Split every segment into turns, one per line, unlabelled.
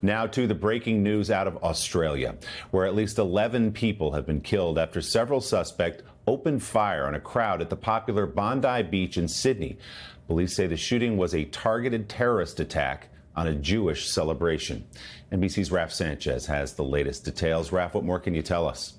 Now to the breaking news out of Australia, where at least 11 people have been killed after several suspects opened fire on a crowd at the popular Bondi beach in Sydney. Police say the shooting was a targeted terrorist attack on a Jewish celebration. NBC's Raf Sanchez has the latest details. Raf, what more can you tell us?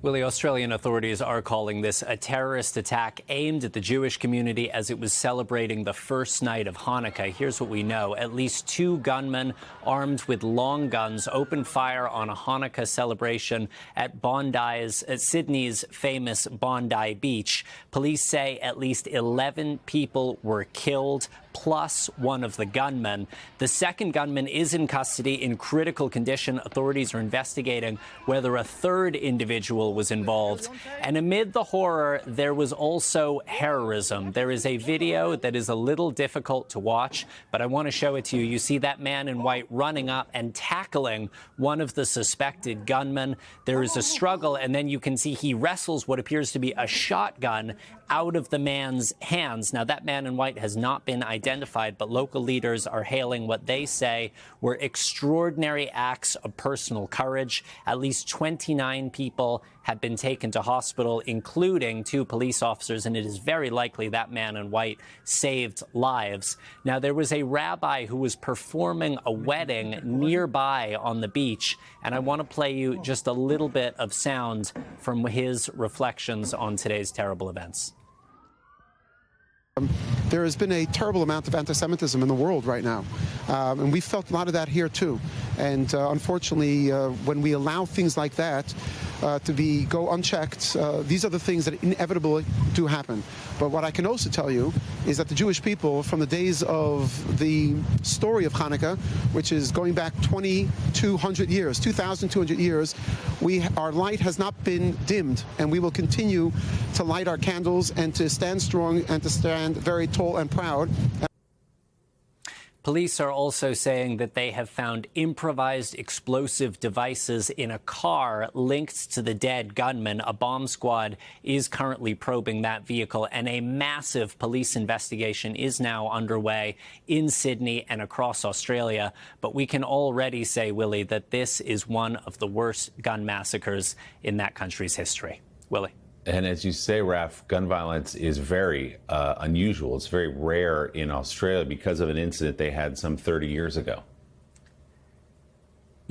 Well, the Australian authorities are calling this a terrorist attack aimed at the Jewish community as it was celebrating the first night of Hanukkah. Here's what we know. At least 2 gunmen armed with long guns opened fire on a Hanukkah celebration at Sydney's famous Bondi Beach. Police say at least 11 people were killed, plus one of the gunmen. The second gunman is in custody in critical condition. Authorities are investigating whether a third individual was involved. And amid the horror, there was also heroism. There is a video that is a little difficult to watch, but I want to show it to you. You see that man in white running up and tackling one of the suspected gunmen. There is a struggle, and then you can see he wrestles what appears to be a shotgun out of the man's hands. Now, that man in white has not been identified, but local leaders are hailing what they say were extraordinary acts of personal courage. At least 29 people have been taken to hospital, including 2 police officers, and it is very likely that man in white saved lives. Now, there was a rabbi who was performing a wedding nearby on the beach, and I want to play you just a little bit of sound from his reflections on today's terrible events.
There has been a terrible amount of anti-Semitism in the world right now, and we felt a lot of that here too. And unfortunately, when we allow things like that to go unchecked, these are the things that inevitably do happen. But what I can also tell you is that the Jewish people, from the days of the story of Hanukkah, which is going back 2,200 years, 2,200 years, our light has not been dimmed, and we will continue to light our candles and to stand strong and to stand very tall and proud.
Police are also saying that they have found improvised explosive devices in a car linked to the dead gunman. A bomb squad is currently probing that vehicle, and a massive police investigation is now underway in Sydney and across Australia. But we can already say, Willie, that this is one of the worst gun massacres in that country's history. Willie.
And as you say, Raf, gun violence is very unusual. It's very rare in Australia because of an incident they had some 30 years ago.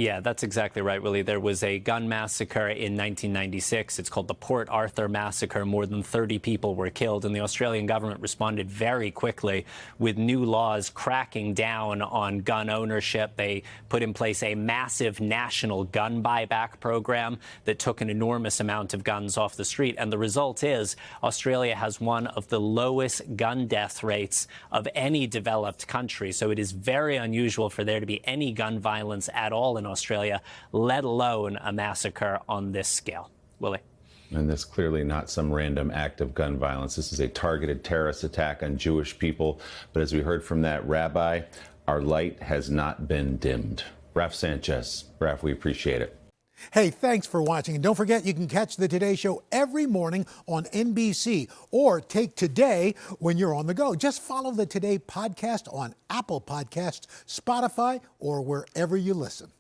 Yeah, that's exactly right, Willie. There was a gun massacre in 1996. It's called the Port Arthur Massacre. More than 30 people were killed, and the Australian government responded very quickly with new laws cracking down on gun ownership. They put in place a massive national gun buyback program that took an enormous amount of guns off the street. And the result is Australia has one of the lowest gun death rates of any developed country. So it is very unusual for there to be any gun violence at all in Australia, let alone a massacre on this scale. Willie.
And this clearly not some random act of gun violence. This is a targeted terrorist attack on Jewish people. But as we heard from that rabbi, our light has not been dimmed. Raf Sanchez. Raf, we appreciate it.
Hey, thanks for watching. And don't forget, you can catch the Today Show every morning on NBC or take Today when you're on the go. Just follow the Today podcast on Apple Podcasts, Spotify, or wherever you listen.